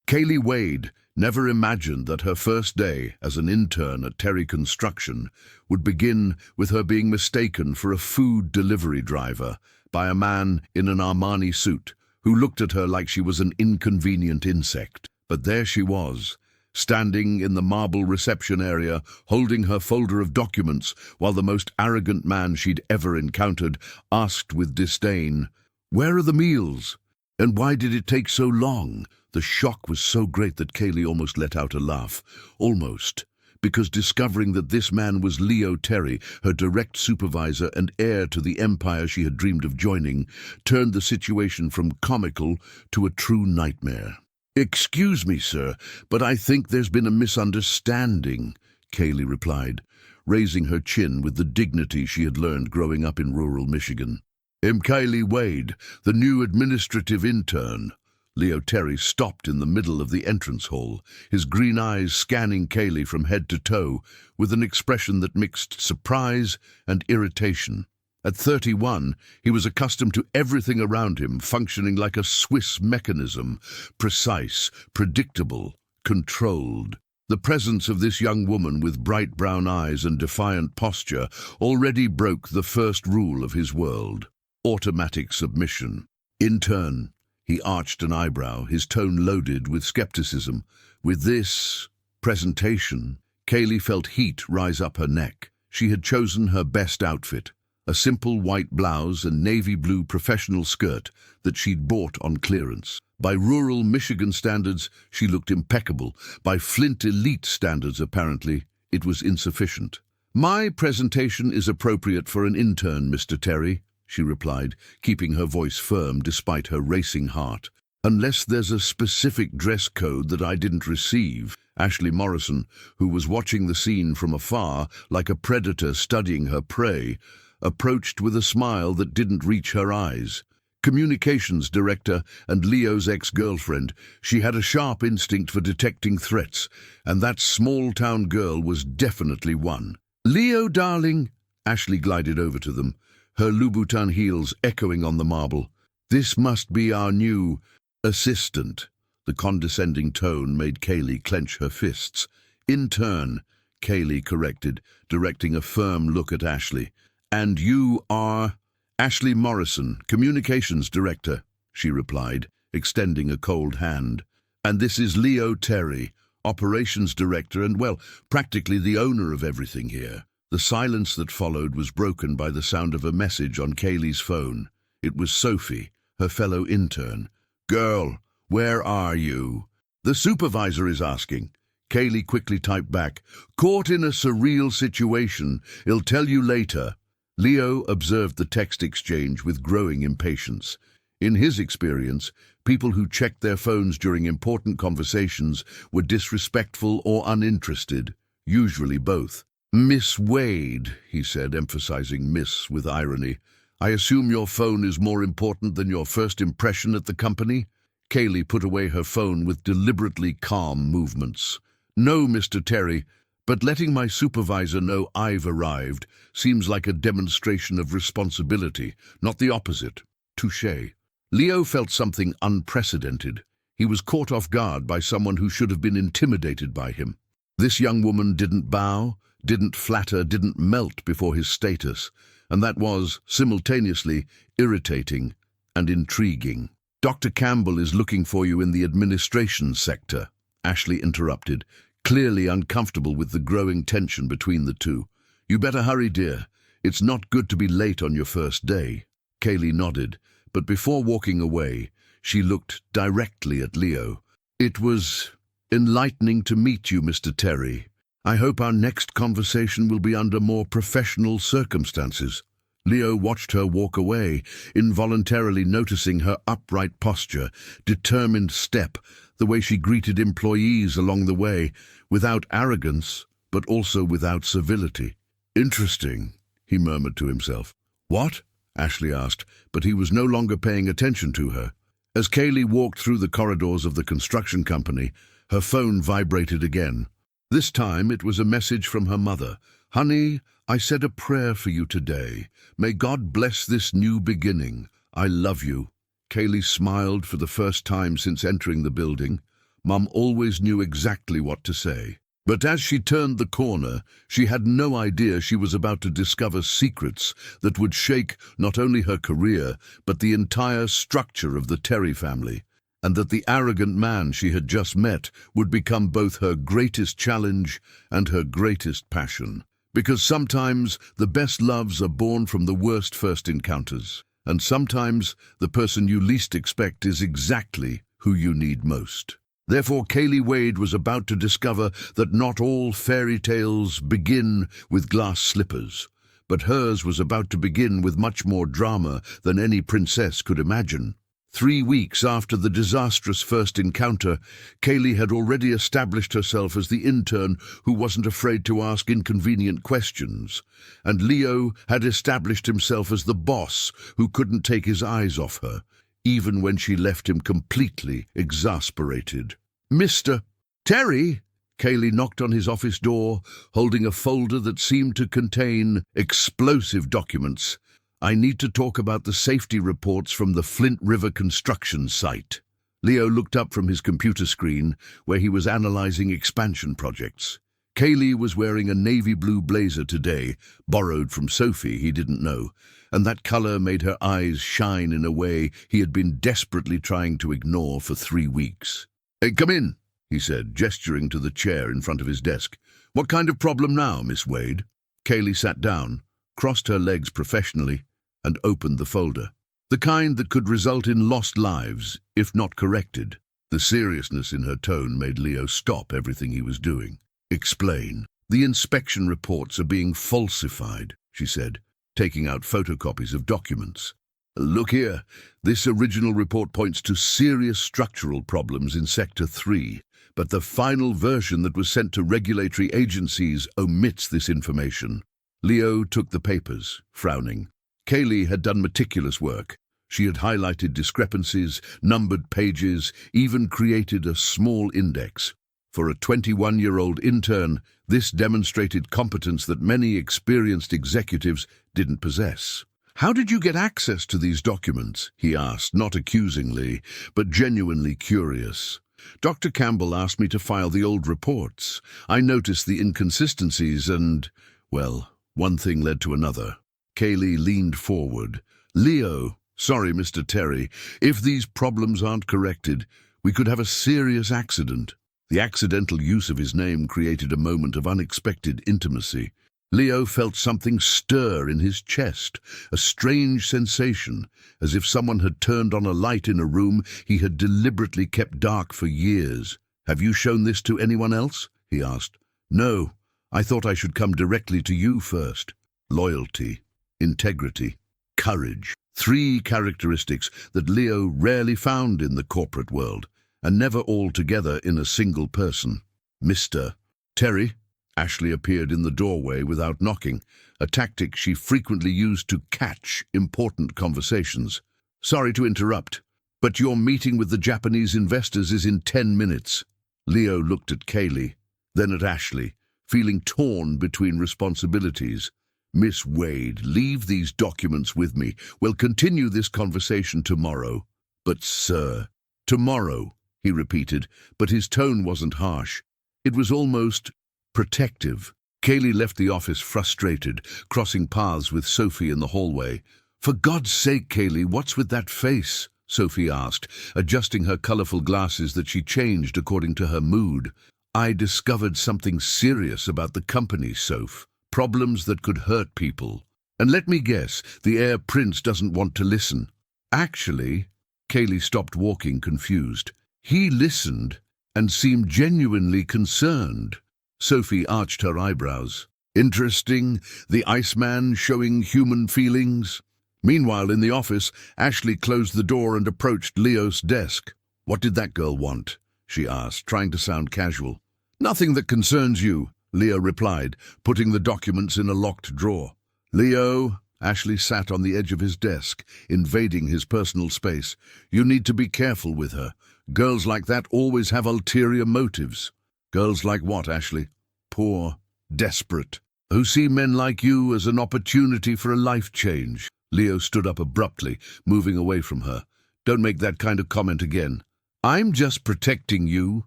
Kaylee Wade never imagined that her first day as an intern at Terry Construction would begin with her being mistaken for a food delivery driver by a man in an Armani suit who looked at her like she was an inconvenient insect. But there she was, standing in the marble reception area, holding her folder of documents, while the most arrogant man she'd ever encountered asked with disdain, "Where are the meals? And why did it take so long?" The shock was so great that Kaylee almost let out a laugh. Almost. Because discovering that this man was Leo Terry, her direct supervisor and heir to the empire she had dreamed of joining, turned the situation from comical to a true nightmare. "Excuse me, sir, but I think there's been a misunderstanding," Kaylee replied, raising her chin with the dignity she had learned growing up in rural Michigan. "I'm Kaylee Wade, the new administrative intern." Leo Terry stopped in the middle of the entrance hall, his green eyes scanning Kaylee from head to toe with an expression that mixed surprise and irritation. At 31, he was accustomed to everything around him functioning like a Swiss mechanism, precise, predictable, controlled. The presence of this young woman with bright brown eyes and defiant posture already broke the first rule of his world: automatic submission. In turn, he arched an eyebrow, his tone loaded with skepticism. With this presentation, Kaylee felt heat rise up her neck. She had chosen her best outfit, a simple white blouse and navy blue professional skirt that she'd bought on clearance. By rural Michigan standards, she looked impeccable. By Flint elite standards, apparently, it was insufficient. "My presentation is appropriate for an intern, Mr. Terry," she replied, keeping her voice firm despite her racing heart. "Unless there's a specific dress code that I didn't receive." Ashley Morrison, who was watching the scene from afar like a predator studying her prey, approached with a smile that didn't reach her eyes. Communications director and Leo's ex-girlfriend, she had a sharp instinct for detecting threats, and that small-town girl was definitely one. "Leo, darling," Ashley glided over to them, her Louboutin heels echoing on the marble. "This must be our new assistant." The condescending tone made Kaylee clench her fists. "Intern," Kaylee corrected, directing a firm look at Ashley. "And you are—" "Ashley Morrison, communications director," she replied, extending a cold hand. "And this is Leo Terry, operations director and, well, practically the owner of everything here." The silence that followed was broken by the sound of a message on Kaylee's phone. It was Sophie, her fellow intern. "Girl, where are you?" "The supervisor is asking." Kaylee quickly typed back, "Caught in a surreal situation. He'll tell you later." Leo observed the text exchange with growing impatience. In his experience, people who checked their phones during important conversations were disrespectful or uninterested, usually both. "Miss Wade," he said, emphasizing Miss with irony, "I assume your phone is more important than your first impression at the company?" Kaylee put away her phone with deliberately calm movements. "No, Mr. Terry, but letting my supervisor know I've arrived seems like a demonstration of responsibility, not the opposite." Touché. Leo felt something unprecedented. He was caught off guard by someone who should have been intimidated by him. This young woman didn't bow, didn't flatter, didn't melt before his status, and that was, simultaneously, irritating and intriguing. "Dr. Campbell is looking for you in the administration sector," Ashley interrupted, clearly uncomfortable with the growing tension between the two. "You better hurry, dear. It's not good to be late on your first day." Kaylee nodded, but before walking away, she looked directly at Leo. "It was enlightening to meet you, Mr. Terry. I hope our next conversation will be under more professional circumstances." Leo watched her walk away, involuntarily noticing her upright posture, determined step, the way she greeted employees along the way, without arrogance, but also without civility. "Interesting," he murmured to himself. "What?" Ashley asked, but he was no longer paying attention to her. As Kaylee walked through the corridors of the construction company, her phone vibrated again. This time it was a message from her mother. "Honey, I said a prayer for you today. May God bless this new beginning. I love you." Kaylee smiled for the first time since entering the building. Mum always knew exactly what to say. But as she turned the corner, she had no idea she was about to discover secrets that would shake not only her career, but the entire structure of the Terry family, and that the arrogant man she had just met would become both her greatest challenge and her greatest passion. Because sometimes the best loves are born from the worst first encounters, and sometimes the person you least expect is exactly who you need most. Therefore, Kaylee Wade was about to discover that not all fairy tales begin with glass slippers, but hers was about to begin with much more drama than any princess could imagine. 3 weeks after the disastrous first encounter, Kaylee had already established herself as the intern who wasn't afraid to ask inconvenient questions, and Leo had established himself as the boss who couldn't take his eyes off her, even when she left him completely exasperated. "Mr. Terry?" Kaylee knocked on his office door, holding a folder that seemed to contain explosive documents. "I need to talk about the safety reports from the Flint River construction site." Leo looked up from his computer screen, where he was analyzing expansion projects. Kaylee was wearing a navy blue blazer today, borrowed from Sophie, he didn't know, and that color made her eyes shine in a way he had been desperately trying to ignore for 3 weeks. "Hey, come in," he said, gesturing to the chair in front of his desk. "What kind of problem now, Miss Wade?" Kaylee sat down, crossed her legs professionally, and opened the folder. The kind that could result in lost lives, if not corrected. The seriousness in her tone made Leo stop everything he was doing. "Explain." "The inspection reports are being falsified," she said, taking out photocopies of documents. "Look here, this original report points to serious structural problems in Sector 3, but the final version that was sent to regulatory agencies omits this information." Leo took the papers, frowning. Kaylee had done meticulous work. She had highlighted discrepancies, numbered pages, even created a small index. For a 21-year-old intern, this demonstrated competence that many experienced executives didn't possess. "How did you get access to these documents?" he asked, not accusingly, but genuinely curious. "Dr. Campbell asked me to file the old reports. I noticed the inconsistencies and, well, one thing led to another." Kaylee leaned forward. "Leo, sorry, Mr. Terry, if these problems aren't corrected, we could have a serious accident." The accidental use of his name created a moment of unexpected intimacy. Leo felt something stir in his chest, a strange sensation, as if someone had turned on a light in a room he had deliberately kept dark for years. "Have you shown this to anyone else?" he asked. "No, I thought I should come directly to you first." Loyalty, integrity, courage. 3 characteristics that Leo rarely found in the corporate world, and never all together in a single person. "Mr. Terry?" Ashley appeared in the doorway without knocking, a tactic she frequently used to catch important conversations. "Sorry to interrupt, but your meeting with the Japanese investors is in 10 minutes. Leo looked at Kaylee, then at Ashley, feeling torn between responsibilities. "Miss Wade, leave these documents with me. We'll continue this conversation tomorrow." "But, sir..." "Tomorrow," he repeated, but his tone wasn't harsh. It was almost protective. Kaylee left the office frustrated, crossing paths with Sophie in the hallway. "For God's sake, Kaylee, what's with that face?" Sophie asked, adjusting her colorful glasses that she changed according to her mood. "I discovered something serious about the company, Soph. Problems that could hurt people. And let me guess, the heir prince doesn't want to listen." "Actually..." Kaylee stopped walking, confused. "He listened and seemed genuinely concerned." Sophie arched her eyebrows. "Interesting, the Iceman showing human feelings." Meanwhile, in the office, Ashley closed the door and approached Leo's desk. "What did that girl want?" she asked, trying to sound casual. "Nothing that concerns you," Leo replied, putting the documents in a locked drawer. "Leo," Ashley sat on the edge of his desk, invading his personal space. "You need to be careful with her. Girls like that always have ulterior motives." "Girls like what, Ashley?" "Poor, desperate, who see men like you as an opportunity for a life change." Leo stood up abruptly, moving away from her. "Don't make that kind of comment again." "I'm just protecting you,"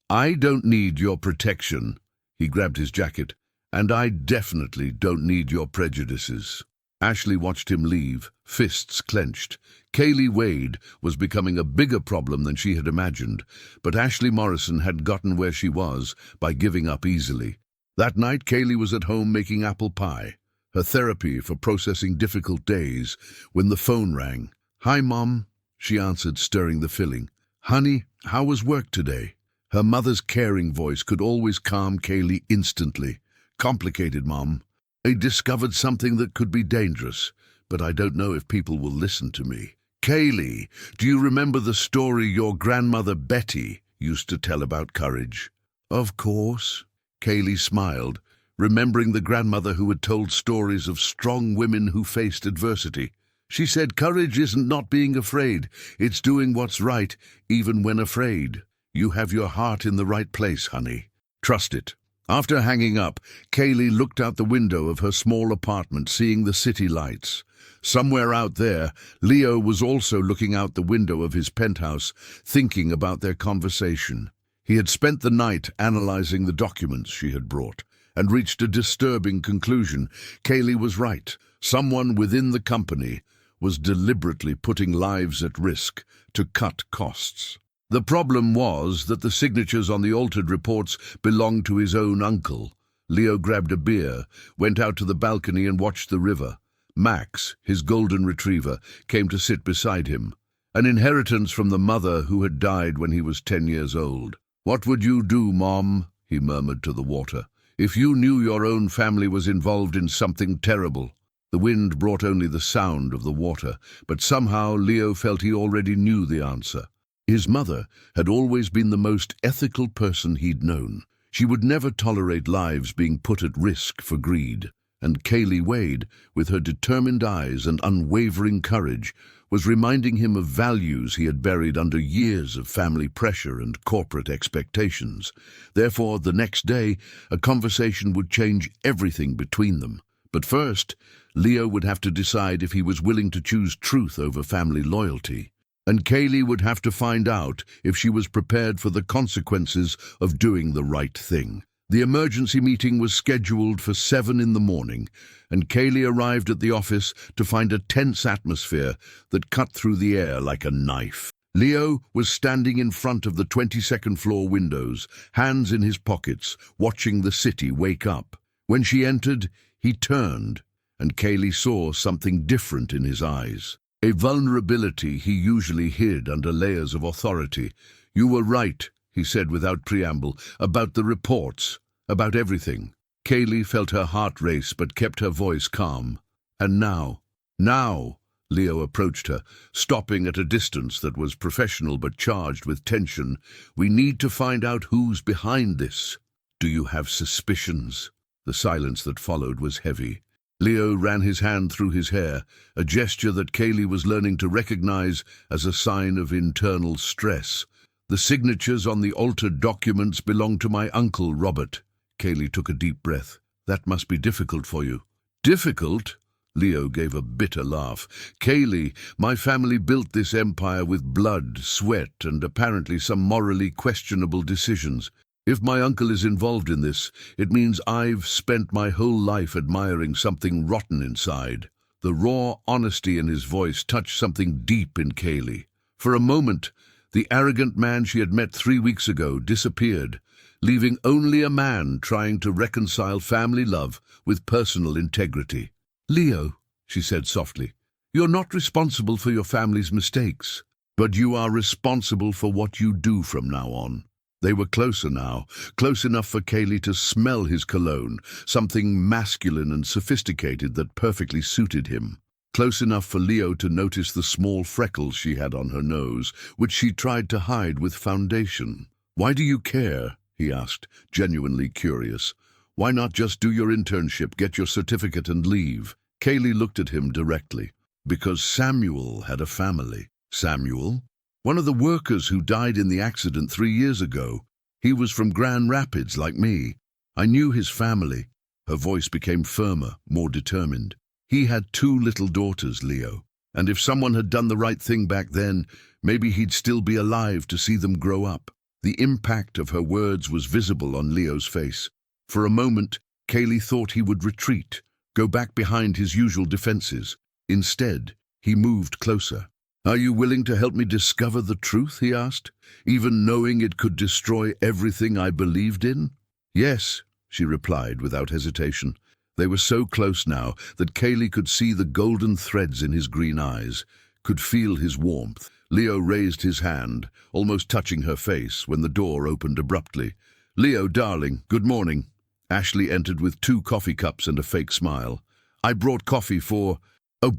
I don't need your protection. He grabbed his jacket. And I definitely don't need your prejudices. Ashley watched him leave, fists clenched. Kaylee Wade was becoming a bigger problem than she had imagined, but Ashley Morrison had gotten where she was by giving up easily. That night, Kaylee was at home making apple pie, her therapy for processing difficult days, when the phone rang. "Hi, Mom," she answered, stirring the filling. "Honey, how was work today?" Her mother's caring voice could always calm Kaylee instantly. "Complicated, Mom. I discovered something that could be dangerous, but I don't know if people will listen to me." "Kaylee, do you remember the story your grandmother Betty used to tell about courage?" "Of course." Kaylee smiled, remembering the grandmother who had told stories of strong women who faced adversity. She said courage isn't not being afraid, it's doing what's right, even when afraid. You have your heart in the right place, honey. Trust it. After hanging up, Kaylee looked out the window of her small apartment, seeing the city lights. Somewhere out there, Leo was also looking out the window of his penthouse, thinking about their conversation. He had spent the night analyzing the documents she had brought, and reached a disturbing conclusion. Kaylee was right. Someone within the company was deliberately putting lives at risk to cut costs. The problem was that the signatures on the altered reports belonged to his own uncle. Leo grabbed a beer, went out to the balcony and watched the river. Max, his golden retriever, came to sit beside him. An inheritance from the mother who had died when he was 10 years old. "What would you do, Mom?" he murmured to the water, "if you knew your own family was involved in something terrible?" The wind brought only the sound of the water, but somehow Leo felt he already knew the answer. His mother had always been the most ethical person he'd known. She would never tolerate lives being put at risk for greed. And Kaylee Wade, with her determined eyes and unwavering courage, was reminding him of values he had buried under years of family pressure and corporate expectations. Therefore, the next day, a conversation would change everything between them. But first, Leo would have to decide if he was willing to choose truth over family loyalty. And Kaylee would have to find out if she was prepared for the consequences of doing the right thing. The emergency meeting was scheduled for 7 in the morning, and Kaylee arrived at the office to find a tense atmosphere that cut through the air like a knife. Leo was standing in front of the 22nd floor windows, hands in his pockets, watching the city wake up. When she entered, he turned, and Kaylee saw something different in his eyes. A vulnerability he usually hid under layers of authority. "You were right," he said without preamble, "about the reports, about everything." Kaylee felt her heart race but kept her voice calm. "And now," Leo approached her, stopping at a distance that was professional but charged with tension, "we need to find out who's behind this. Do you have suspicions?" The silence that followed was heavy. Leo ran his hand through his hair, a gesture that Kaylee was learning to recognize as a sign of internal stress. "The signatures on the altered documents belong to my uncle, Robert." Kaylee took a deep breath. "That must be difficult for you." "Difficult?" Leo gave a bitter laugh. "Kaylee, my family built this empire with blood, sweat, and apparently some morally questionable decisions. If my uncle is involved in this, it means I've spent my whole life admiring something rotten inside." The raw honesty in his voice touched something deep in Kaylee. For a moment, the arrogant man she had met 3 weeks ago disappeared, leaving only a man trying to reconcile family love with personal integrity. "Leo," she said softly, "you're not responsible for your family's mistakes, but you are responsible for what you do from now on." They were closer now, close enough for Kaylee to smell his cologne, something masculine and sophisticated that perfectly suited him. Close enough for Leo to notice the small freckles she had on her nose, which she tried to hide with foundation. "Why do you care?" he asked, genuinely curious. "Why not just do your internship, get your certificate and leave?" Kaylee looked at him directly. "Because Samuel had a family." "Samuel?" "One of the workers who died in the accident 3 years ago. He was from Grand Rapids, like me. I knew his family." Her voice became firmer, more determined. "He had 2 little daughters, Leo. And if someone had done the right thing back then, maybe he'd still be alive to see them grow up." The impact of her words was visible on Leo's face. For a moment, Kaylee thought he would retreat, go back behind his usual defenses. Instead, he moved closer. "Are you willing to help me discover the truth?" he asked, "even knowing it could destroy everything I believed in?" "Yes," she replied without hesitation. They were so close now that Kaylee could see the golden threads in his green eyes, could feel his warmth. Leo raised his hand, almost touching her face, when the door opened abruptly. "Leo, darling, good morning." Ashley entered with 2 coffee cups and a fake smile. "I brought coffee for—" "Oh."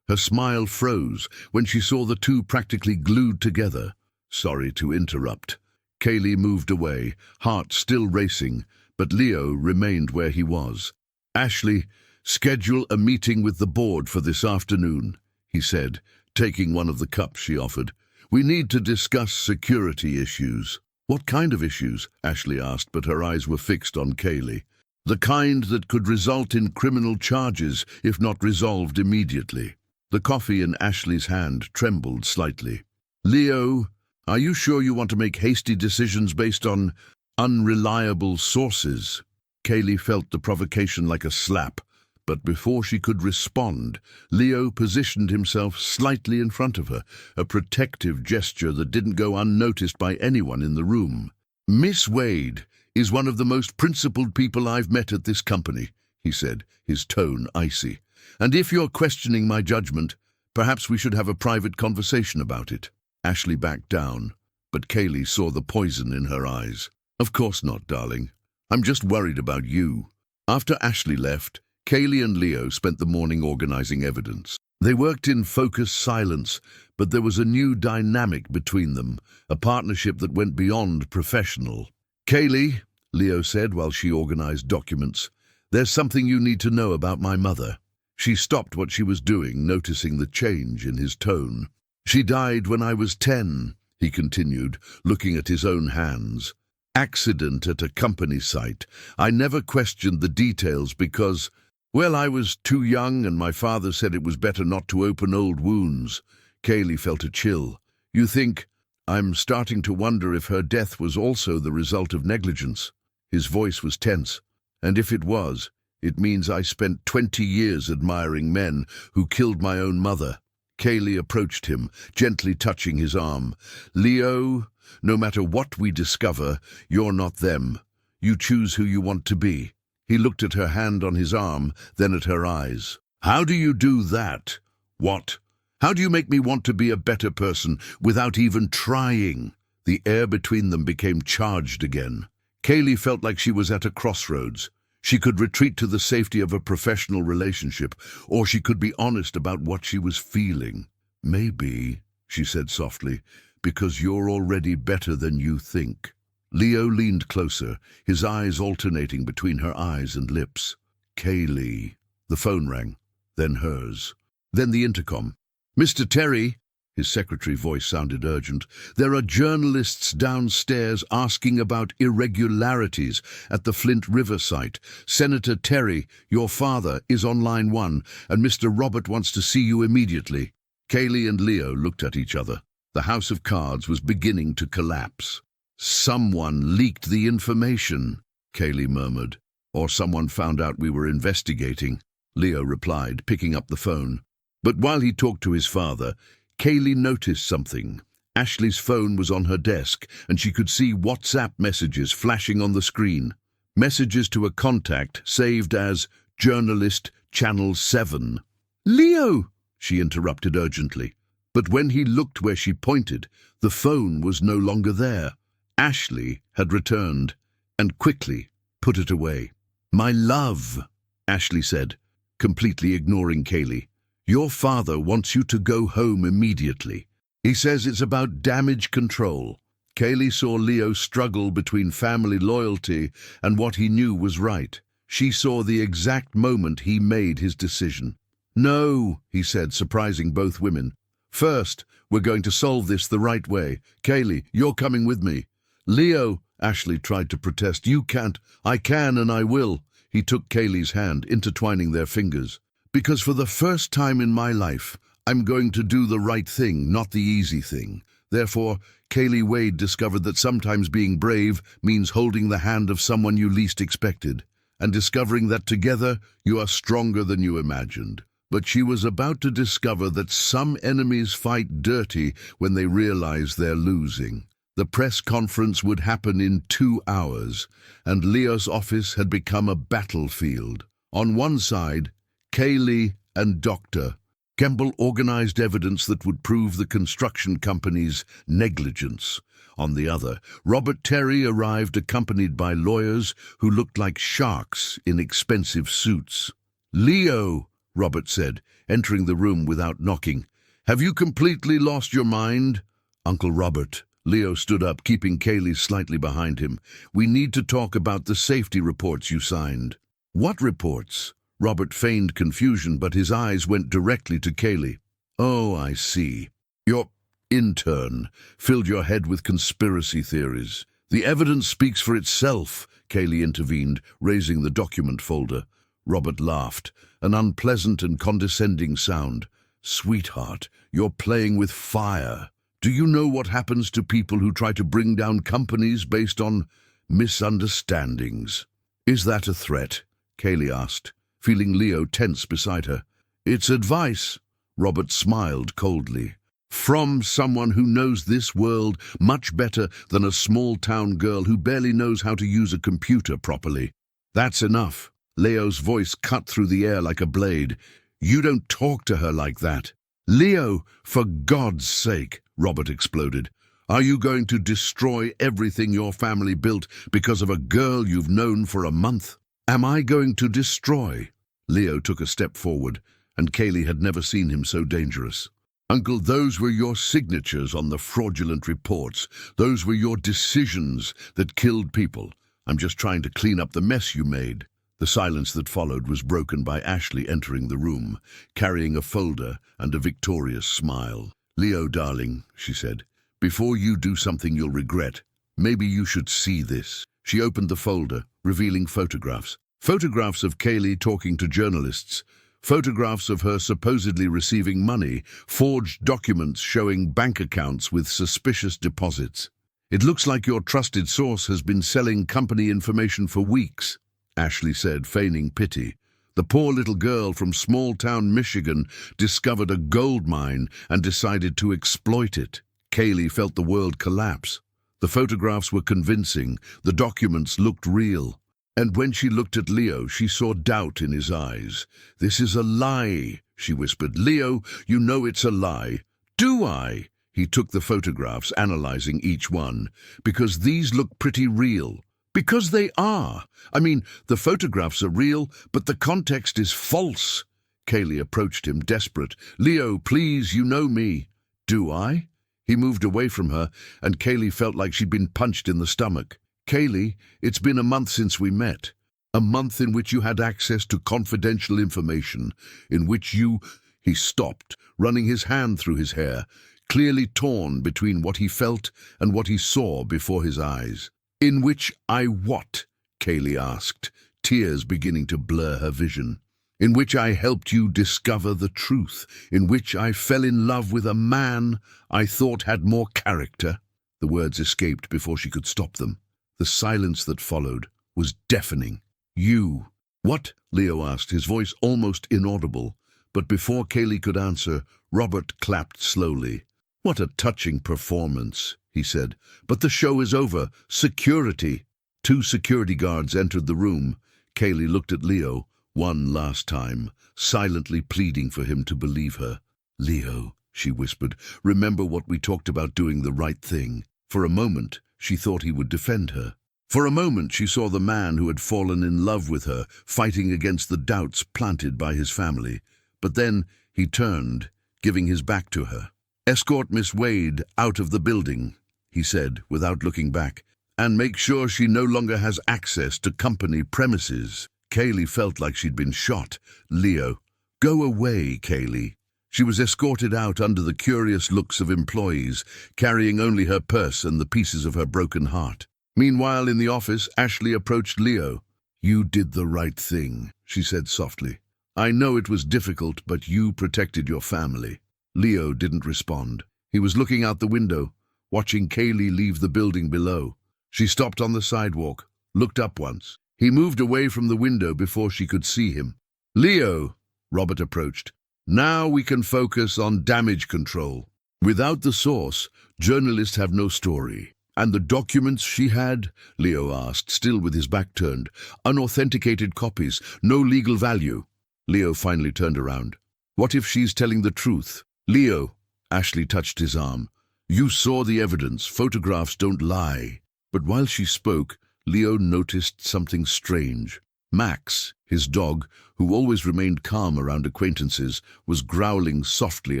Her smile froze when she saw the two practically glued together. "Sorry to interrupt." Kaylee moved away, heart still racing, but Leo remained where he was. "Ashley, schedule a meeting with the board for this afternoon," he said, taking one of the cups she offered. "We need to discuss security issues." "What kind of issues?" Ashley asked, but her eyes were fixed on Kaylee. "The kind that could result in criminal charges if not resolved immediately." The coffee in Ashley's hand trembled slightly. "Leo, are you sure you want to make hasty decisions based on unreliable sources?" Kaylee felt the provocation like a slap, but before she could respond, Leo positioned himself slightly in front of her, a protective gesture that didn't go unnoticed by anyone in the room. "Miss Wade is one of the most principled people I've met at this company," he said, his tone icy. "And if you're questioning my judgment, perhaps we should have a private conversation about it." Ashley backed down, but Kaylee saw the poison in her eyes. "Of course not, darling. I'm just worried about you." After Ashley left, Kaylee and Leo spent the morning organizing evidence. They worked in focused silence, but there was a new dynamic between them, a partnership that went beyond professional. "Kaylee," Leo said while she organized documents, "there's something you need to know about my mother." She stopped what she was doing, noticing the change in his tone. "She died when I was 10, he continued, looking at his own hands. "Accident at a company site. I never questioned the details because, well, I was too young and my father said it was better not to open old wounds." Kaylee felt a chill. "You think—" "I'm starting to wonder if her death was also the result of negligence." His voice was tense. "And if it was, it means I spent 20 years admiring men who killed my own mother." Kaylee approached him, gently touching his arm. "Leo, no matter what we discover, you're not them. You choose who you want to be." He looked at her hand on his arm, then at her eyes. "How do you do that?" "What? How do you make me want to be a better person without even trying?" The air between them became charged again. Kaylee felt like she was at a crossroads. She could retreat to the safety of a professional relationship, or she could be honest about what she was feeling. "Maybe," she said softly, "because you're already better than you think." Leo leaned closer, his eyes alternating between her eyes and lips. "Kaylee." The phone rang, then hers, then the intercom. "Mr. Terry," his secretary voice sounded urgent, "there are journalists downstairs asking about irregularities at the Flint River site. Senator Terry, your father, is on line 1, and Mr. Robert wants to see you immediately." Kaylee and Leo looked at each other. The house of cards was beginning to collapse. "Someone leaked the information," Kaylee murmured. "Or someone found out we were investigating," Leo replied, picking up the phone. But while he talked to his father, Kaylee noticed something. Ashley's phone was on her desk, and she could see WhatsApp messages flashing on the screen. Messages to a contact saved as Journalist Channel 7. "Leo!" she interrupted urgently. But when he looked where she pointed, the phone was no longer there. Ashley had returned, and quickly put it away. "My love," Ashley said, completely ignoring Kaylee. "Your father wants you to go home immediately. He says it's about damage control." Kaylee saw Leo struggle between family loyalty and what he knew was right. She saw the exact moment he made his decision. "No," he said, surprising both women. "First, we're going to solve this the right way. Kaylee, you're coming with me." "Leo," Ashley tried to protest, "you can't." "I can and I will." He took Kaylee's hand, intertwining their fingers. "Because for the first time in my life, I'm going to do the right thing, not the easy thing. Therefore, Kaylee Wade discovered that sometimes being brave means holding the hand of someone you least expected, and discovering that together you are stronger than you imagined. But she was about to discover that some enemies fight dirty when they realize they're losing. The press conference would happen in 2 hours, and Leo's office had become a battlefield. On one side, Kaylee and Dr. Kemble organized evidence that would prove the construction company's negligence. On the other, Robert Terry arrived accompanied by lawyers who looked like sharks in expensive suits. "Leo," Robert said, entering the room without knocking, "have you completely lost your mind?" "Uncle Robert," Leo stood up, keeping Kaylee slightly behind him. "We need to talk about the safety reports you signed." "What reports?" Robert feigned confusion, but his eyes went directly to Kaylee. "Oh, I see. Your intern filled your head with conspiracy theories." "The evidence speaks for itself," Kaylee intervened, raising the document folder. Robert laughed, an unpleasant and condescending sound. "Sweetheart, you're playing with fire. Do you know what happens to people who try to bring down companies based on misunderstandings?" "Is that a threat?" Kaylee asked, feeling Leo tense beside her. "It's advice," Robert smiled coldly. "From someone who knows this world much better than a small-town girl who barely knows how to use a computer properly." "That's enough." Leo's voice cut through the air like a blade. "You don't talk to her like that." "Leo, for God's sake," Robert exploded. "Are you going to destroy everything your family built because of a girl you've known for a month?" "Am I going to destroy?" Leo took a step forward, and Kaylee had never seen him so dangerous. "Uncle, those were your signatures on the fraudulent reports. Those were your decisions that killed people. I'm just trying to clean up the mess you made." The silence that followed was broken by Ashley entering the room, carrying a folder and a victorious smile. "Leo, darling," she said, "before you do something you'll regret, maybe you should see this." She opened the folder, revealing photographs. Photographs of Kaylee talking to journalists, photographs of her supposedly receiving money, forged documents showing bank accounts with suspicious deposits. "It looks like your trusted source has been selling company information for weeks," Ashley said, feigning pity. "The poor little girl from small-town Michigan discovered a gold mine and decided to exploit it." Kaylee felt the world collapse. The photographs were convincing, the documents looked real. And when she looked at Leo, she saw doubt in his eyes. "This is a lie," she whispered. "Leo, you know it's a lie." "Do I?" He took the photographs, analyzing each one. "Because these look pretty real." "Because they are. I mean, the photographs are real, but the context is false." Kaylee approached him, desperate. "Leo, please, you know me." "Do I?" He moved away from her, and Kaylee felt like she'd been punched in the stomach. "Kaylee, it's been a month since we met. A month in which you had access to confidential information, in which you—" He stopped, running his hand through his hair, clearly torn between what he felt and what he saw before his eyes. "In which I what?" Kaylee asked, tears beginning to blur her vision. "In which I helped you discover the truth, in which I fell in love with a man I thought had more character." The words escaped before she could stop them. The silence that followed was deafening. "You." "What?" Leo asked, his voice almost inaudible. But before Kaylee could answer, Robert clapped slowly. "What a touching performance," he said. "But the show is over. Security." 2 security guards entered the room. Kaylee looked at Leo one last time, silently pleading for him to believe her. "Leo," she whispered, "remember what we talked about, doing the right thing." For a moment, she thought he would defend her. For a moment, she saw the man who had fallen in love with her, fighting against the doubts planted by his family. But then he turned, giving his back to her. "Escort Miss Wade out of the building," he said, without looking back, "and make sure she no longer has access to company premises." Kaylee felt like she'd been shot. "Leo." "Go away, Kaylee." She was escorted out under the curious looks of employees, carrying only her purse and the pieces of her broken heart. Meanwhile, in the office, Ashley approached Leo. "You did the right thing," she said softly. "I know it was difficult, but you protected your family." Leo didn't respond. He was looking out the window, watching Kaylee leave the building below. She stopped on the sidewalk, looked up once. He moved away from the window before she could see him. "Leo," Robert approached. "Now we can focus on damage control. Without the source, journalists have no story." "And the documents she had?" Leo asked, still with his back turned. "Unauthenticated copies, no legal value." Leo finally turned around. "What if she's telling the truth?" "Leo," Ashley touched his arm. "You saw the evidence. Photographs don't lie." But while she spoke, Leo noticed something strange. Max, his dog, who always remained calm around acquaintances, was growling softly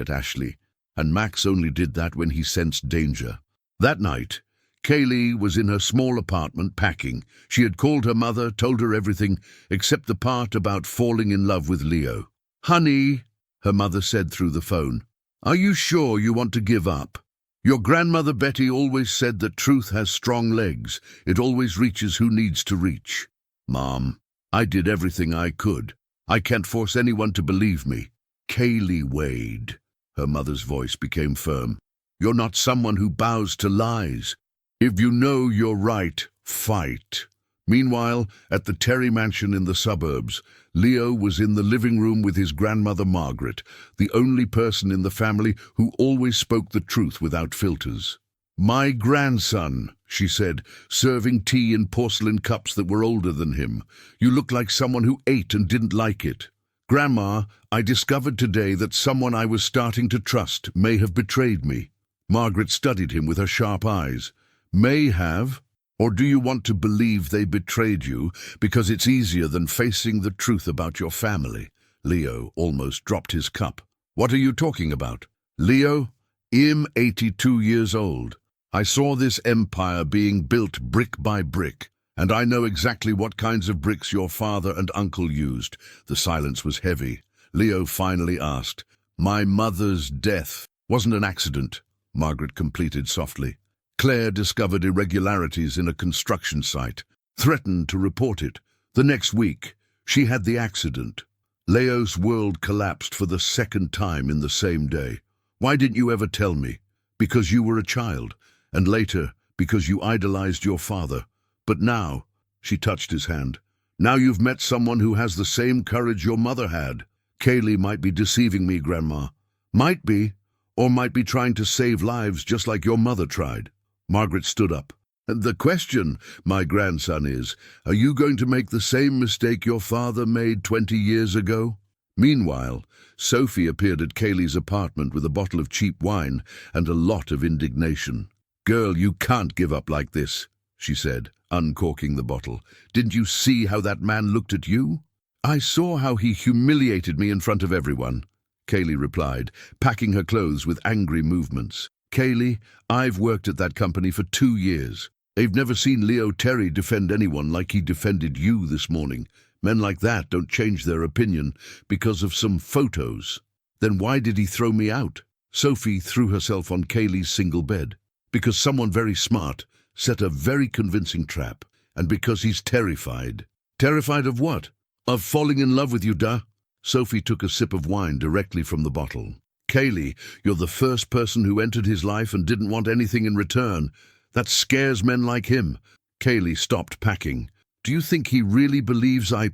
at Ashley, and Max only did that when he sensed danger. That night, Kaylee was in her small apartment packing. She had called her mother, told her everything, except the part about falling in love with Leo. "Honey," her mother said through the phone, "are you sure you want to give up? Your grandmother Betty always said that truth has strong legs. It always reaches who needs to reach." "Mom, I did everything I could. I can't force anyone to believe me." "Kaylee Wade," her mother's voice became firm. "You're not someone who bows to lies. If you know you're right, fight." Meanwhile, at the Terry mansion in the suburbs, Leo was in the living room with his grandmother Margaret, the only person in the family who always spoke the truth without filters. "My grandson," she said, serving tea in porcelain cups that were older than him. "You look like someone who ate and didn't like it." "Grandma, I discovered today that someone I was starting to trust may have betrayed me." Margaret studied him with her sharp eyes. "May have? Or do you want to believe they betrayed you because it's easier than facing the truth about your family?" Leo almost dropped his cup. "What are you talking about?" "Leo, I'm 82 years old. I saw this empire being built brick by brick, and I know exactly what kinds of bricks your father and uncle used." The silence was heavy. Leo finally asked, "My mother's death wasn't an accident," Margaret completed softly. "Claire discovered irregularities in a construction site, threatened to report it. The next week, she had the accident." Leo's world collapsed for the second time in the same day. "Why didn't you ever tell me?" "Because you were a child, and later, because you idolized your father. But now," she touched his hand, "now you've met someone who has the same courage your mother had." "Kaylee might be deceiving me, Grandma." "Might be, or might be trying to save lives just like your mother tried." Margaret stood up. "The question, my grandson, is, are you going to make the same mistake your father made 20 years ago?" Meanwhile, Sophie appeared at Kaylee's apartment with a bottle of cheap wine and a lot of indignation. "Girl, you can't give up like this," she said, uncorking the bottle. "Didn't you see how that man looked at you?" "I saw how he humiliated me in front of everyone," Kaylee replied, packing her clothes with angry movements. "Kaylee, I've worked at that company for 2 years. They've never seen Leo Terry defend anyone like he defended you this morning. Men like that don't change their opinion because of some photos." "Then why did he throw me out?" Sophie threw herself on Kaylee's single bed. "Because someone very smart set a very convincing trap, and because he's terrified." "Terrified of what?" "Of falling in love with you, duh." Sophie took a sip of wine directly from the bottle. "Kaylee, you're the first person who entered his life and didn't want anything in return. That scares men like him." Kaylee stopped packing. "Do you think he really believes I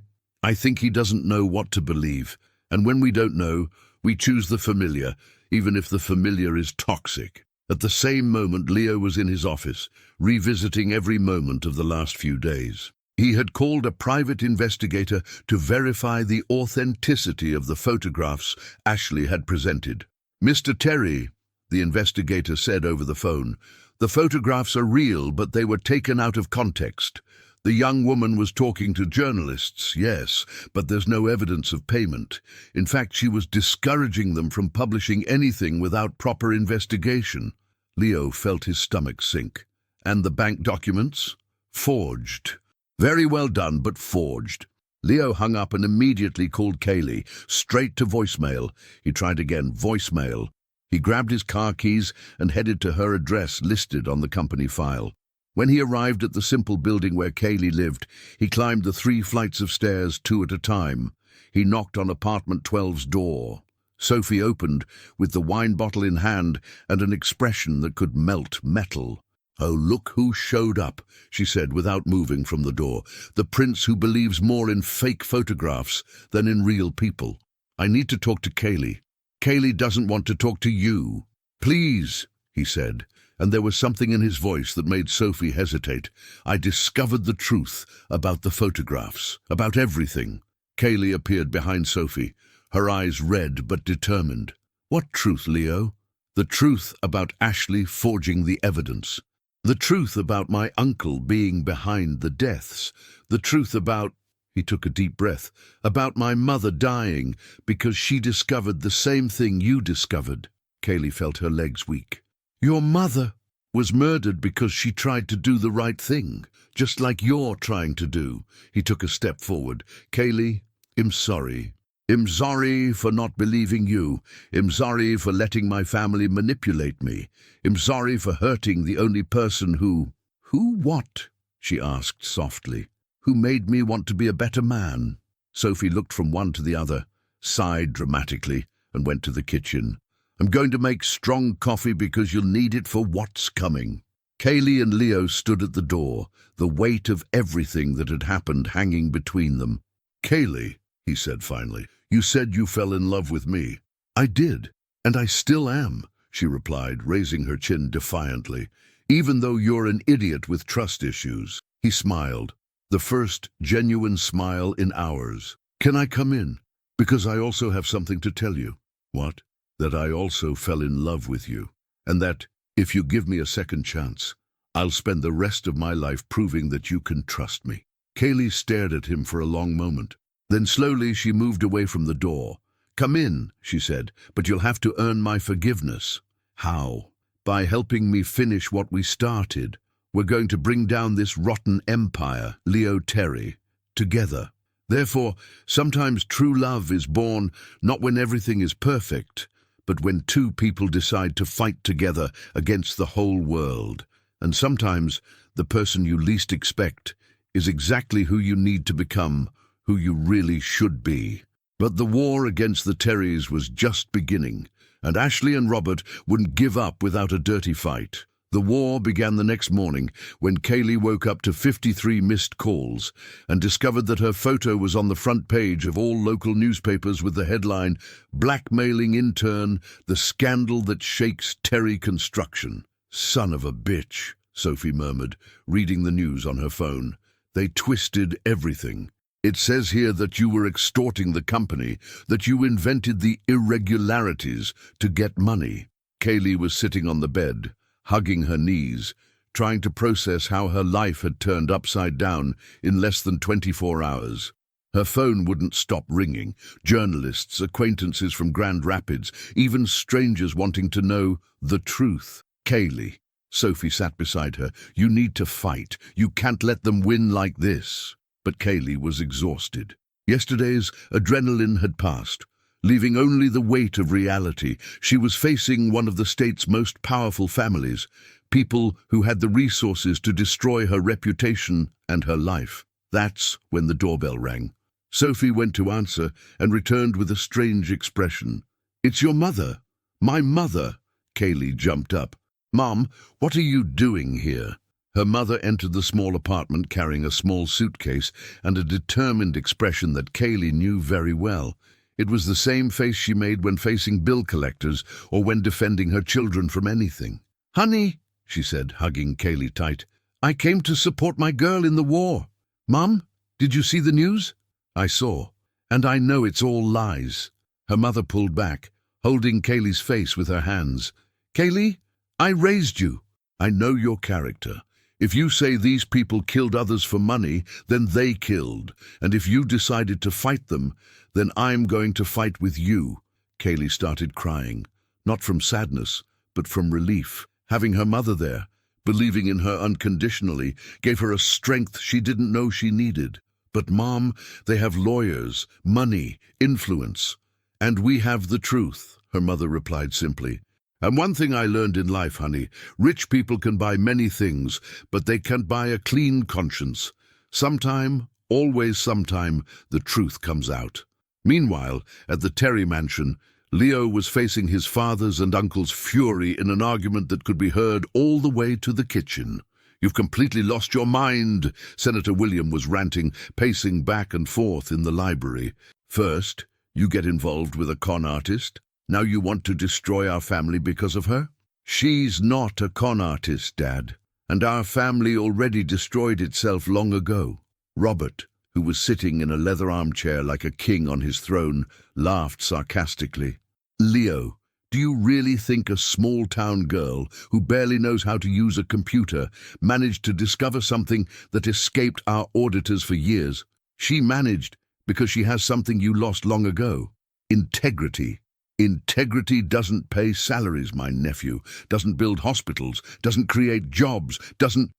think he doesn't know what to believe. And when we don't know, we choose the familiar, even if the familiar is toxic." At the same moment, Leo was in his office, revisiting every moment of the last few days. He had called a private investigator to verify the authenticity of the photographs Ashley had presented. "Mr. Terry," the investigator said over the phone, "the photographs are real, but they were taken out of context. The young woman was talking to journalists, yes, but there's no evidence of payment. In fact, she was discouraging them from publishing anything without proper investigation." Leo felt his stomach sink. "And the bank documents?" "Forged." "Very well done, but forged." Leo hung up and immediately called Kaylee, straight to voicemail. He tried again, voicemail. He grabbed his car keys and headed to her address listed on the company file. When he arrived at the simple building where Kaylee lived, he climbed the 3 flights of stairs 2 at a time. He knocked on apartment 12's door. Sophie opened, with the wine bottle in hand and an expression that could melt metal. "Oh, look who showed up," she said without moving from the door. "The prince who believes more in fake photographs than in real people. I need to talk to Kaylee. Kaylee doesn't want to talk to you." "Please," he said, and there was something in his voice that made Sophie hesitate. "I discovered the truth about the photographs, about everything." Kaylee appeared behind Sophie, her eyes red but determined. "What truth, Leo?" "The truth about Ashley forging the evidence. The truth about my uncle being behind the deaths. The truth about—" he took a deep breath, "about my mother dying because she discovered the same thing you discovered." Kaylee felt her legs weak. "Your mother was murdered because she tried to do the right thing, just like you're trying to do." He took a step forward. "Kaylee, I'm sorry. I'm sorry for not believing you. I'm sorry for letting my family manipulate me. I'm sorry for hurting the only person who—" "Who what?" she asked softly. "Who made me want to be a better man." Sophie looked from one to the other, sighed dramatically, and went to the kitchen. "I'm going to make strong coffee because you'll need it for what's coming." Kaylee and Leo stood at the door, the weight of everything that had happened hanging between them. "Kaylee," he said finally, "you said you fell in love with me." "I did, and I still am," she replied, raising her chin defiantly. "Even though you're an idiot with trust issues." He smiled, the first genuine smile in hours. "Can I come in? Because I also have something to tell you." "What?" "That I also fell in love with you, and that, if you give me a second chance, I'll spend the rest of my life proving that you can trust me." Kaylee stared at him for a long moment. Then slowly she moved away from the door. "Come in," she said, "but you'll have to earn my forgiveness." "How?" "By helping me finish what we started. We're going to bring down this rotten empire, Leo Terry, together. Therefore, sometimes true love is born not when everything is perfect, but when two people decide to fight together against the whole world. And sometimes the person you least expect is exactly who you need to become, who you really should be." But the war against the Terrys was just beginning, and Ashley and Robert wouldn't give up without a dirty fight. The war began the next morning when Kaylee woke up to 53 missed calls and discovered that her photo was on the front page of all local newspapers with the headline, "Blackmailing Intern, the Scandal That Shakes Terry Construction." "Son of a bitch," Sophie murmured, reading the news on her phone. "They twisted everything. It says here that you were extorting the company, that you invented the irregularities to get money." Kaylee was sitting on the bed, hugging her knees, trying to process how her life had turned upside down in less than 24 hours. Her phone wouldn't stop ringing. Journalists, acquaintances from Grand Rapids, even strangers wanting to know the truth. "Kaylee," Sophie sat beside her, "you need to fight. You can't let them win like this." But Kaylee was exhausted. Yesterday's adrenaline had passed, leaving only the weight of reality. She was facing one of the state's most powerful families, people who had the resources to destroy her reputation and her life. That's when the doorbell rang. Sophie went to answer and returned with a strange expression. "It's your mother." "My mother?" Kaylee jumped up. "Mom, what are you doing here?" Her mother entered the small apartment carrying a small suitcase and a determined expression that Kaylee knew very well. It was the same face she made when facing bill collectors or when defending her children from anything. "Honey," she said, hugging Kaylee tight, "I came to support my girl in the war." "Mom, did you see the news?" "I saw, and I know it's all lies." Her mother pulled back, holding Kaylee's face with her hands. "Kaylee, I raised you. I know your character. If you say these people killed others for money, then they killed. And if you decided to fight them, then I'm going to fight with you." Kaylee started crying, not from sadness, but from relief. Having her mother there, believing in her unconditionally, gave her a strength she didn't know she needed. "But Mom, they have lawyers, money, influence. And we have the truth," her mother replied simply. "And one thing I learned in life, honey, rich people can buy many things, but they can't buy a clean conscience. Sometime, always sometime, the truth comes out." Meanwhile, at the Terry mansion, Leo was facing his father's and uncle's fury in an argument that could be heard all the way to the kitchen. "You've completely lost your mind," Senator William was ranting, pacing back and forth in the library. "First, you get involved with a con artist. Now you want to destroy our family because of her? She's not a con artist, Dad, and our family already destroyed itself long ago." Robert, who was sitting in a leather armchair like a king on his throne, laughed sarcastically. "Leo, do you really think a small-town girl who barely knows how to use a computer managed to discover something that escaped our auditors for years? She managed because she has something you lost long ago: integrity. Integrity doesn't pay salaries, my nephew, doesn't build hospitals, doesn't create jobs, doesn't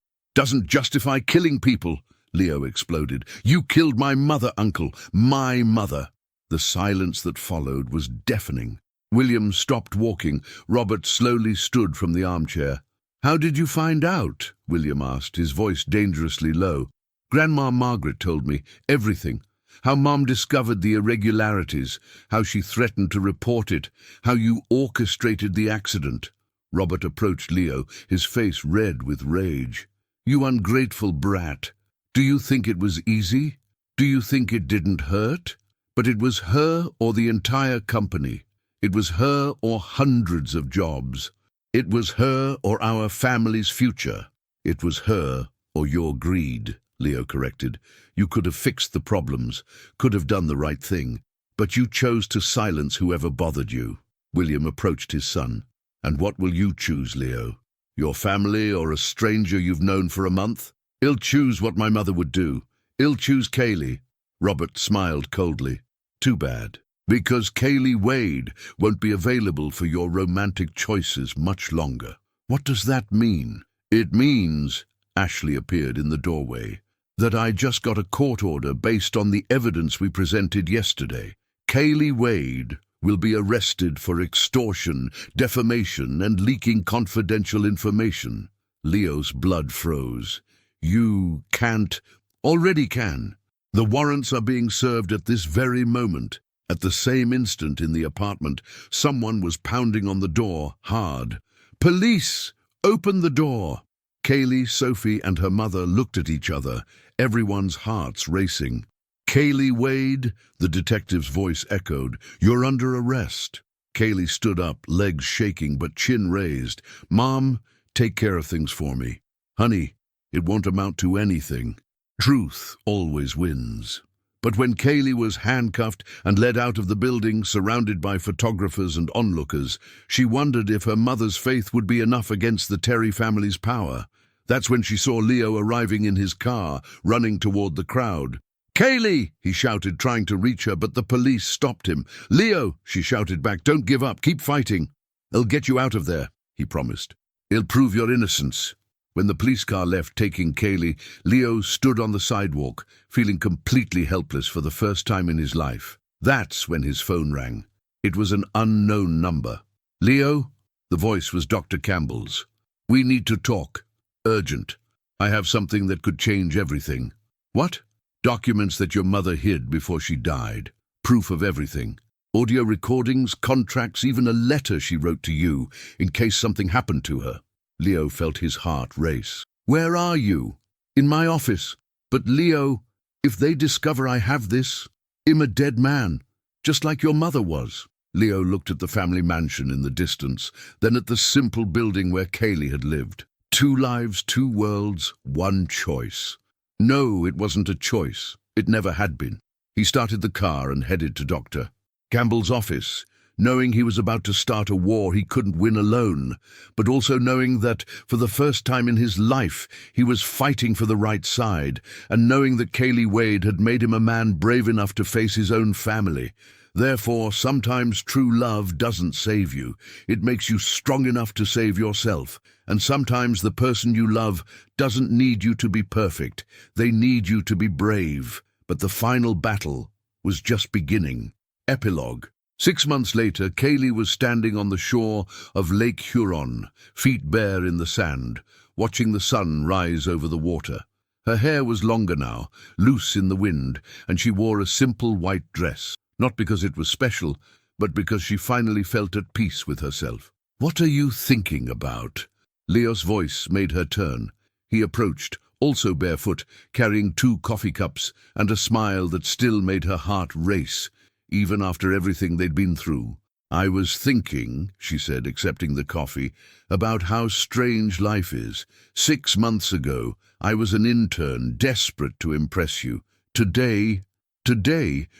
justify killing people." Leo exploded. "You killed my mother, Uncle, my mother." The silence that followed was deafening. William stopped walking. Robert slowly stood from the armchair. "How did you find out?" William asked, his voice dangerously low. "Grandma Margaret told me everything. How Mom discovered the irregularities, how she threatened to report it, how you orchestrated the accident." Robert approached Leo, his face red with rage. "You ungrateful brat. Do you think it was easy? Do you think it didn't hurt? But it was her or the entire company. It was her or hundreds of jobs. It was her or our family's future. It was her or your greed," Leo corrected. "You could have fixed the problems, could have done the right thing, but you chose to silence whoever bothered you." William approached his son. "And what will you choose, Leo? Your family or a stranger you've known for a month?" "I'll choose what my mother would do. I'll choose Kaylee." Robert smiled coldly. "Too bad, because Kaylee Wade won't be available for your romantic choices much longer." "What does that mean?" "It means," Ashley appeared in the doorway, "that I just got a court order based on the evidence we presented yesterday. Kaylee Wade will be arrested for extortion, defamation, and leaking confidential information." Leo's blood froze. "You can't." "Already can. The warrants are being served at this very moment." At the same instant in the apartment, someone was pounding on the door, hard. "Police! Open the door!" Kaylee, Sophie, and her mother looked at each other, everyone's hearts racing. "Kaylee Wade," the detective's voice echoed, "you're under arrest." Kaylee stood up, legs shaking but chin raised. "Mom, take care of things for me." "Honey, it won't amount to anything. Truth always wins." But when Kaylee was handcuffed and led out of the building, surrounded by photographers and onlookers, she wondered if her mother's faith would be enough against the Terry family's power. That's when she saw Leo arriving in his car, running toward the crowd. "Kaylee!" he shouted, trying to reach her, but the police stopped him. "Leo!" she shouted back. "Don't give up. Keep fighting." "I'll get you out of there," he promised. "I'll prove your innocence." When the police car left, taking Kaylee, Leo stood on the sidewalk, feeling completely helpless for the first time in his life. That's when his phone rang. It was an unknown number. "Leo?" The voice was Dr. Campbell's. "We need to talk. Urgent. I have something that could change everything." "What?" "Documents that your mother hid before she died. Proof of everything. Audio recordings, contracts, even a letter she wrote to you in case something happened to her." Leo felt his heart race. "Where are you?" "In my office." "But Leo, if they discover I have this, I'm a dead man, just like your mother was." Leo looked at the family mansion in the distance, then at the simple building where Kaylee had lived. 2 lives, 2 worlds, 1 choice. No, it wasn't a choice. It never had been. He started the car and headed to Dr. Campbell's office, knowing he was about to start a war he couldn't win alone, but also knowing that, for the first time in his life, he was fighting for the right side, and knowing that Kaylee Wade had made him a man brave enough to face his own family. Therefore, sometimes true love doesn't save you. It makes you strong enough to save yourself. And sometimes the person you love doesn't need you to be perfect. They need you to be brave. But the final battle was just beginning. Epilogue. 6 months later, Kaylee was standing on the shore of Lake Huron, feet bare in the sand, watching the sun rise over the water. Her hair was longer now, loose in the wind, and she wore a simple white dress, not because it was special, but because she finally felt at peace with herself. "What are you thinking about?" Leo's voice made her turn. He approached, also barefoot, carrying 2 coffee cups and a smile that still made her heart race, even after everything they'd been through. "I was thinking," she said, accepting the coffee, "about how strange life is. 6 months ago, I was an intern, desperate to impress you. Today,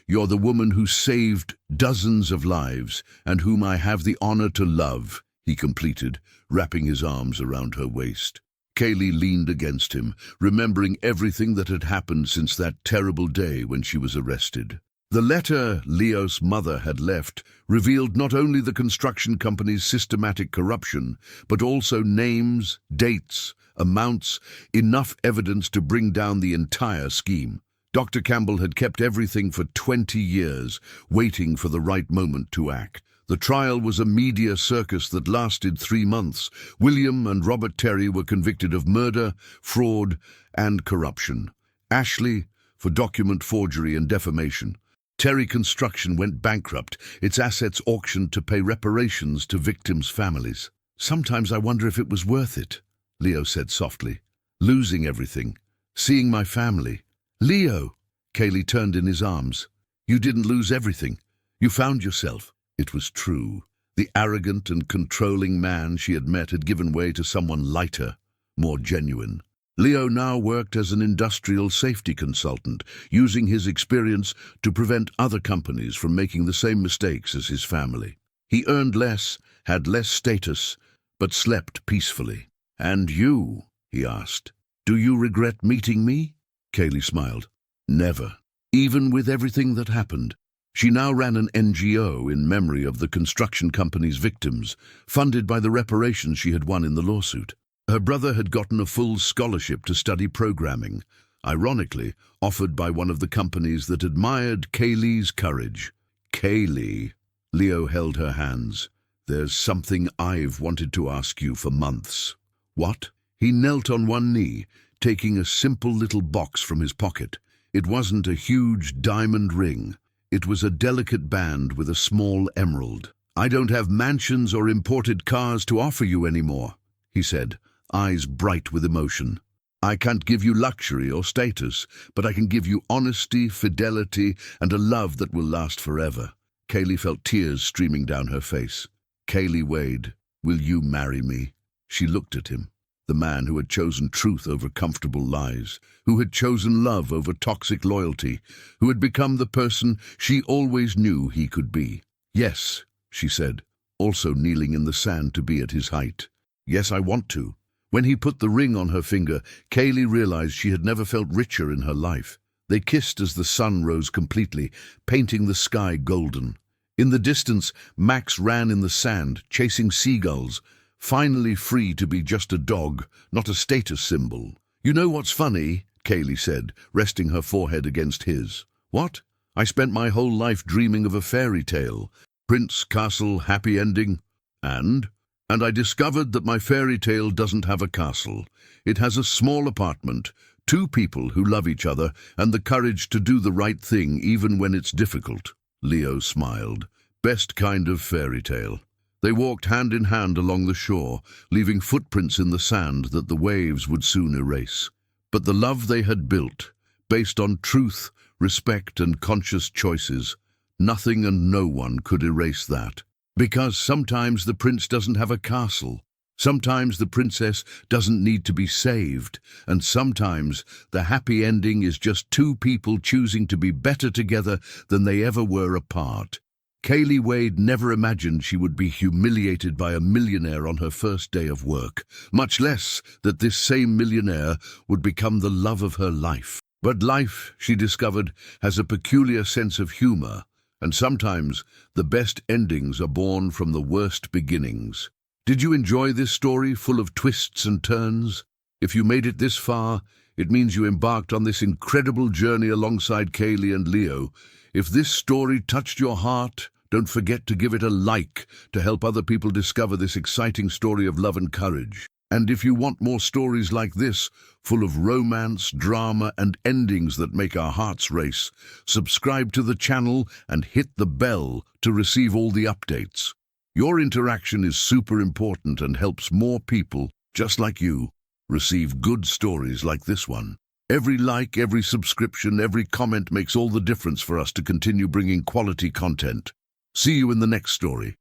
you're the woman who saved dozens of lives and whom I have the honor to love," he completed, wrapping his arms around her waist. Kaylee leaned against him, remembering everything that had happened since that terrible day when she was arrested. The letter Leo's mother had left revealed not only the construction company's systematic corruption, but also names, dates, amounts, enough evidence to bring down the entire scheme. Dr. Campbell had kept everything for 20 years, waiting for the right moment to act. The trial was a media circus that lasted 3 months. William and Robert Terry were convicted of murder, fraud, and corruption. Ashley for document forgery and defamation. Terry Construction went bankrupt, its assets auctioned to pay reparations to victims' families. "Sometimes I wonder if it was worth it," Leo said softly. "Losing everything, seeing my family." "Leo!" Kaylee turned in his arms. "You didn't lose everything. You found yourself." It was true. The arrogant and controlling man she had met had given way to someone lighter, more genuine. Leo now worked as an industrial safety consultant, using his experience to prevent other companies from making the same mistakes as his family. He earned less, had less status, but slept peacefully. "And you?" he asked. "Do you regret meeting me?" Kaylee smiled. "Never. Even with everything that happened." She now ran an NGO in memory of the construction company's victims, funded by the reparations she had won in the lawsuit. Her brother had gotten a full scholarship to study programming, ironically offered by one of the companies that admired Kaylee's courage. "Kaylee," Leo held her hands, "there's something I've wanted to ask you for months." "What?" He knelt on one knee, taking a simple little box from his pocket. It wasn't a huge diamond ring. It was a delicate band with a small emerald. "I don't have mansions or imported cars to offer you anymore," he said, eyes bright with emotion. "I can't give you luxury or status, but I can give you honesty, fidelity, and a love that will last forever." Kaylee felt tears streaming down her face. "Kaylee Wade, will you marry me?" She looked at him, the man who had chosen truth over comfortable lies, who had chosen love over toxic loyalty, who had become the person she always knew he could be. "Yes," she said, also kneeling in the sand to be at his height. "Yes, I want to." When he put the ring on her finger, Kaylee realized she had never felt richer in her life. They kissed as the sun rose completely, painting the sky golden. In the distance, Max ran in the sand, chasing seagulls, finally free to be just a dog, not a status symbol. "You know what's funny?" Kaylee said, resting her forehead against his. "What?" "I spent my whole life dreaming of a fairy tale. Prince, castle, happy ending. And I discovered that my fairy tale doesn't have a castle. It has a small apartment, 2 people who love each other, and the courage to do the right thing even when it's difficult." Leo smiled. "Best kind of fairy tale." They walked hand in hand along the shore, leaving footprints in the sand that the waves would soon erase. But the love they had built, based on truth, respect, and conscious choices, nothing and no one could erase that. Because sometimes the prince doesn't have a castle, sometimes the princess doesn't need to be saved, and sometimes the happy ending is just 2 people choosing to be better together than they ever were apart. Kaylee Wade never imagined she would be humiliated by a millionaire on her first day of work, much less that this same millionaire would become the love of her life. But life, she discovered, has a peculiar sense of humor, and sometimes the best endings are born from the worst beginnings. Did you enjoy this story full of twists and turns? If you made it this far, it means you embarked on this incredible journey alongside Kaylee and Leo. If this story touched your heart, don't forget to give it a like to help other people discover this exciting story of love and courage. And if you want more stories like this, full of romance, drama, and endings that make our hearts race, subscribe to the channel and hit the bell to receive all the updates. Your interaction is super important and helps more people, just like you, receive good stories like this one. Every like, every subscription, every comment makes all the difference for us to continue bringing quality content. See you in the next story.